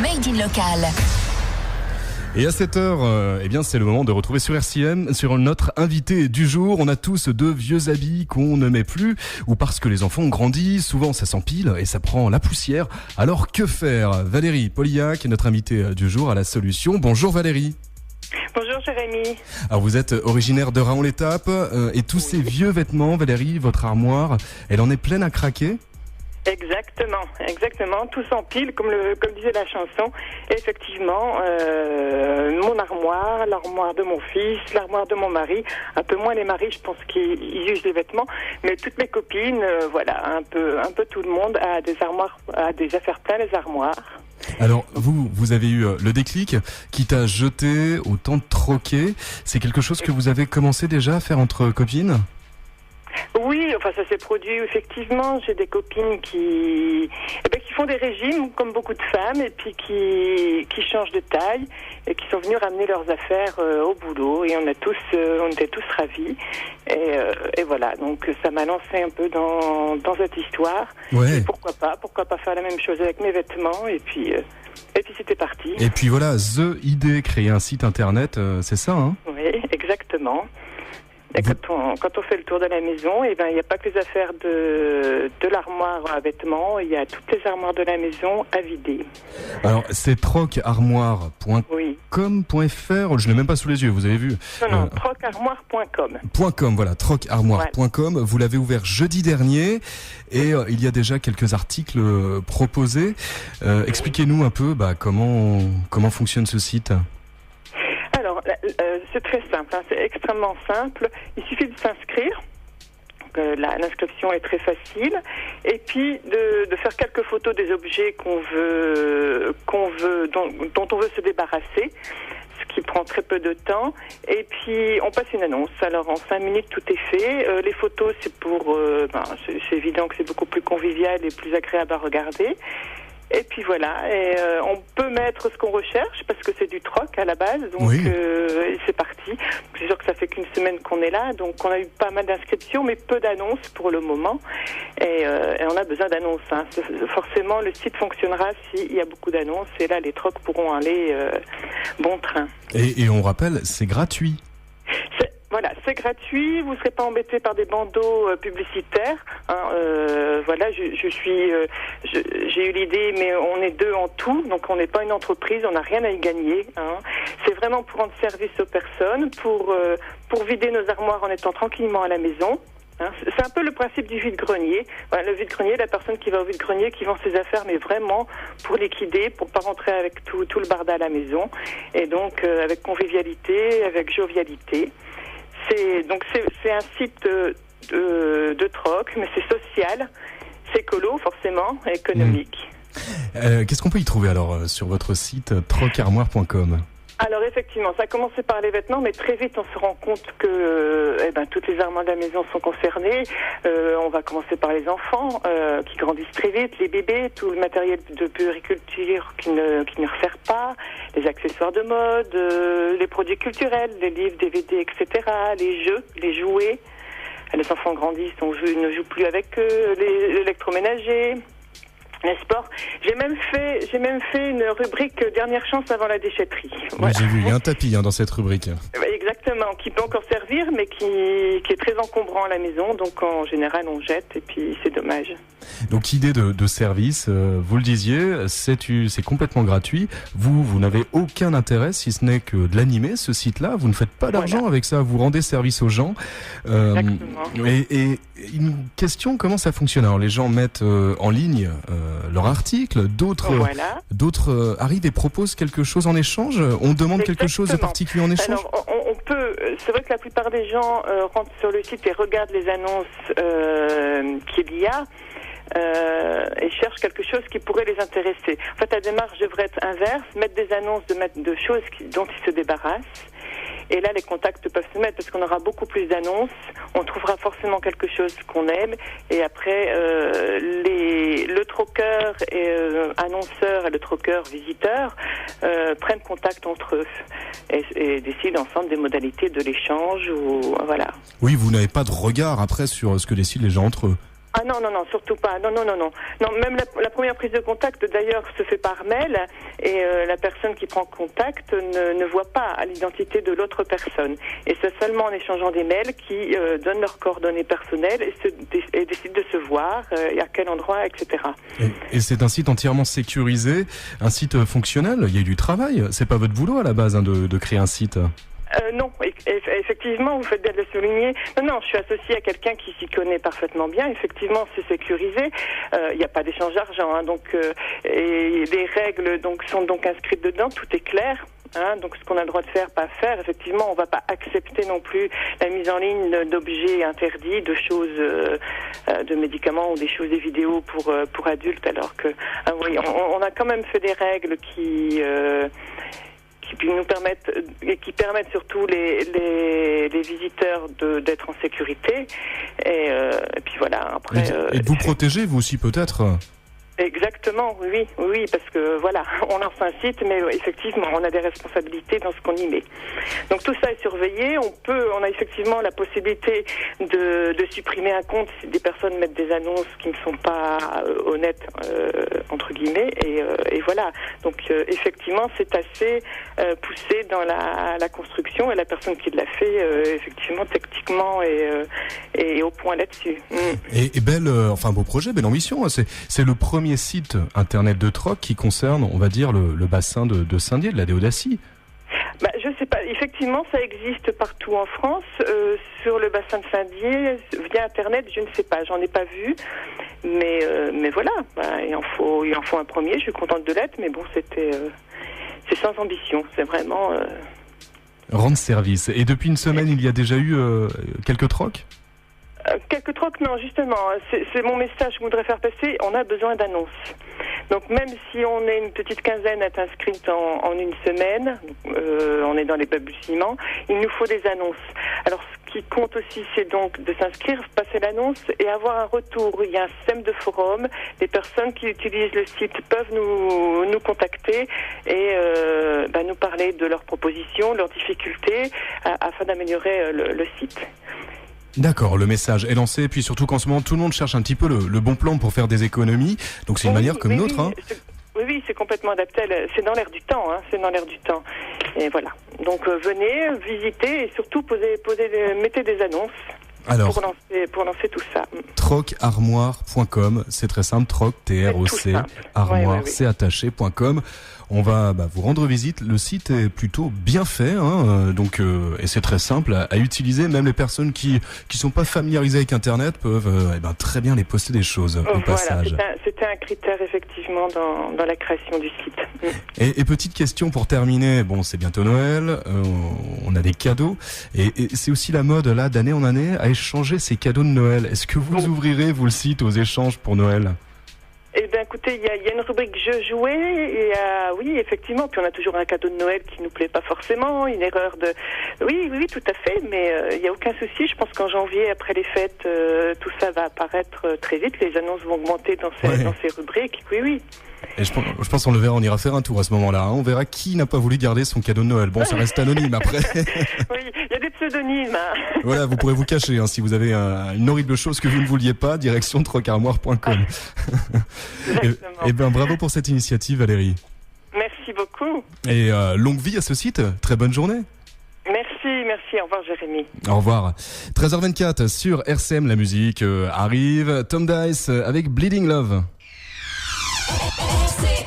Made in Local. Et à cette heure, eh bien, c'est le moment de retrouver sur RCM, sur notre invité du jour. On a tous de vieux habits qu'on ne met plus, ou parce que les enfants ont grandi, souvent ça s'empile et ça prend la poussière. Alors que faire? Valérie Polillac est notre invitée du jour à la solution. Bonjour Valérie. Bonjour Jérémy. Alors vous êtes originaire de Raon-l'Étape, et tous ces vieux vêtements, Valérie, votre armoire, elle en est pleine à craquer? Exactement, tout s'empile comme disait la chanson. Et effectivement, mon armoire, l'armoire de mon fils, l'armoire de mon mari, un peu moins les maris, je pense qu'ils usent les vêtements, mais toutes mes copines, voilà, un peu tout le monde a des armoires, a des affaires plein les armoires. Alors vous avez eu le déclic qui t'a jeté au temps de troquer. C'est quelque chose que vous avez commencé déjà à faire entre copines? Oui, enfin ça s'est produit effectivement. J'ai des copines qui font des régimes comme beaucoup de femmes et puis qui changent de taille et qui sont venues ramener leurs affaires au boulot et on était tous ravis et voilà, donc ça m'a lancé un peu dans cette histoire. Ouais. Et pourquoi pas faire la même chose avec mes vêtements et puis c'était parti. Et puis voilà, The idée, créer un site internet, c'est ça, hein? Oui, exactement. Et quand on fait le tour de la maison, il n'y a pas que les affaires de l'armoire à vêtements, il y a toutes les armoires de la maison à vider. Alors, c'est trocarmoire.com.fr, je ne l'ai même pas sous les yeux, vous avez vu? Non, trocarmoire.com. .com, voilà, trocarmoire.com. Vous l'avez ouvert jeudi dernier et il y a déjà quelques articles proposés. Expliquez-nous un peu comment fonctionne ce site. Alors, c'est très simple, c'est extrêmement simple. Il suffit de s'inscrire. L'inscription est très facile. Et puis, de faire quelques photos des objets dont on veut se débarrasser, ce qui prend très peu de temps. Et puis, on passe une annonce. Alors, en 5 minutes, tout est fait. Les photos, c'est c'est évident que c'est beaucoup plus convivial et plus agréable à regarder. Et puis voilà, on peut mettre ce qu'on recherche parce que c'est du troc à la base, donc oui. C'est parti. C'est sûr que ça fait qu'une semaine qu'on est là, donc on a eu pas mal d'inscriptions, mais peu d'annonces pour le moment. Et on a besoin d'annonces. Hein. Forcément, le site fonctionnera s'il y a beaucoup d'annonces, et là, les trocs pourront aller bon train. Et on rappelle, c'est gratuit. Voilà, c'est gratuit, vous ne serez pas embêté par des bandeaux publicitaires. Hein, voilà, j'ai eu l'idée, mais on est 2 en tout, donc on n'est pas une entreprise, on n'a rien à y gagner. Hein. C'est vraiment pour rendre service aux personnes, pour vider nos armoires en étant tranquillement à la maison. Hein. C'est un peu le principe du vide-grenier. Voilà, le vide-grenier, la personne qui va au vide-grenier, qui vend ses affaires, mais vraiment pour liquider, pour pas rentrer avec tout le barda à la maison. Et donc, avec convivialité, avec jovialité. C'est un site de troc, mais c'est social, c'est écolo forcément, économique. Qu'est-ce qu'on peut y trouver alors sur votre site trocarmoire.com? Alors effectivement, ça a commencé par les vêtements, mais très vite on se rend compte que toutes les armoires de la maison sont concernées. On va commencer par les enfants qui grandissent très vite, les bébés, tout le matériel de puériculture qui ne resserre pas, les accessoires de mode, les produits culturels, les livres, DVD, etc., les jeux, les jouets. Les enfants grandissent, on ne joue plus avec eux, l'électroménager. Les sports. J'ai même fait une rubrique dernière chance avant la déchetterie. Voilà. J'ai vu, il y a un tapis dans cette rubrique. Exactement, qui peut encore servir, mais qui est très encombrant à la maison. Donc en général, on jette et puis c'est dommage. Donc idée de service, vous le disiez, c'est complètement gratuit. Vous n'avez aucun intérêt, si ce n'est que de l'animer, ce site-là. Vous ne faites pas d'argent avec ça, vous rendez service aux gens. Exactement. Et une question, comment ça fonctionne? Alors les gens mettent en ligne leur article, d'autres arrivent et proposent quelque chose en échange. On demande quelque chose de particulier en échange. Alors on peut, c'est vrai que la plupart des gens rentrent sur le site et regardent les annonces qu'il y a. Et cherchent quelque chose qui pourrait les intéresser. En fait, la démarche devrait être inverse, mettre des annonces de choses dont ils se débarrassent. Et là, les contacts peuvent se mettre parce qu'on aura beaucoup plus d'annonces. On trouvera forcément quelque chose qu'on aime. Et après, le troqueur et annonceur et le troqueur visiteur prennent contact entre eux et décident ensemble des modalités de l'échange. Voilà. Oui, vous n'avez pas de regard après sur ce que décident les gens entre eux. Ah non, surtout pas. Non, même la première prise de contact, d'ailleurs, se fait par mail et la personne qui prend contact ne voit pas l'identité de l'autre personne. Et c'est seulement en échangeant des mails qui donnent leurs coordonnées personnelles et décident de se voir, et à quel endroit, etc. Et c'est un site entièrement sécurisé, un site fonctionnel. Il y a eu du travail. C'est pas votre boulot à la base de créer un site. Non, effectivement, vous faites bien de le souligner. Non, je suis associée à quelqu'un qui s'y connaît parfaitement bien. Effectivement, c'est sécurisé. Il n'y a pas d'échange d'argent, et les règles sont donc inscrites dedans. Tout est clair. Donc ce qu'on a le droit de faire, pas faire. Effectivement, on va pas accepter non plus la mise en ligne d'objets interdits, de choses, de médicaments ou des vidéos pour adultes. Alors que, oui, on a quand même fait des règles qui nous permettent surtout les visiteurs d'être en sécurité et puis voilà après et de vous protéger vous aussi peut-être. Exactement, oui, parce que voilà, on lance un site, mais effectivement, on a des responsabilités dans ce qu'on y met. Donc tout ça est surveillé. On a effectivement la possibilité de supprimer un compte si des personnes mettent des annonces qui ne sont pas honnêtes entre guillemets. Et voilà. Donc effectivement, c'est assez poussé dans la construction et la personne qui l'a fait, effectivement, techniquement et au point là-dessus. Et belle, beau projet, belle ambition. C'est le premier site internet de troc qui concerne, on va dire, le bassin de Saint-Dié, de la Déodacie. Je sais pas. Effectivement, ça existe partout en France. Sur le bassin de Saint-Dié, via Internet, je ne sais pas. J'en ai pas vu. Mais voilà. Il en faut un premier. Je suis contente de l'être. Mais bon, c'est sans ambition. C'est vraiment... Rendre service. Et depuis une semaine, il y a déjà eu quelques trocs ? Quelques trocs, non, justement, c'est mon message que je voudrais faire passer. On a besoin d'annonces. Donc même si on est une petite quinzaine à être inscrite en une semaine, on est dans les balbutiements, il nous faut des annonces. Alors ce qui compte aussi, c'est donc de s'inscrire, passer l'annonce et avoir un retour. Il y a un système de forum. Les personnes qui utilisent le site peuvent nous contacter et nous parler de leurs propositions, leurs difficultés, afin d'améliorer le site. D'accord, le message est lancé, et puis surtout qu'en ce moment tout le monde cherche un petit peu le bon plan pour faire des économies, donc c'est une manière comme une autre. Oui, c'est complètement adapté, c'est dans l'air du temps, et voilà. Donc venez, visitez et surtout mettez des annonces. Alors, pour lancer tout ça. Trocarmoire.com, c'est très simple, troc, T-R-O-C, armoire, c'est attaché.com. On va vous rendre visite. Le site est plutôt bien fait, donc et c'est très simple à utiliser. Même les personnes qui sont pas familiarisées avec Internet peuvent très bien les poster des choses au passage. C'était un critère effectivement dans la création du site. Et petite question pour terminer. Bon, c'est bientôt Noël, on a des cadeaux et c'est aussi la mode là d'année en année à échanger ces cadeaux de Noël. Est-ce que vous ouvrirez vous le site aux échanges pour Noël ? Eh bien, écoutez, il y a une rubrique jeux joués, et oui, effectivement, puis on a toujours un cadeau de Noël qui nous plaît pas forcément, une erreur de... Oui, tout à fait, mais il n'y a aucun souci. Je pense qu'en janvier, après les fêtes, tout ça va apparaître très vite. Les annonces vont augmenter dans ces rubriques. Oui. Et je pense qu'on le verra, on ira faire un tour à ce moment-là. On verra qui n'a pas voulu garder son cadeau de Noël. Bon, ça reste anonyme après. Oui, il y a des pseudonymes. Voilà, vous pourrez vous cacher si vous avez une horrible chose que vous ne vouliez pas, direction trocarmoire.com. Et bravo pour cette initiative, Valérie. Merci beaucoup. Et longue vie à ce site. Très bonne journée. Merci. Au revoir, Jérémy. Au revoir. 13h24 sur RCM, la musique arrive. Tom Dice avec Bleeding Love. RCM.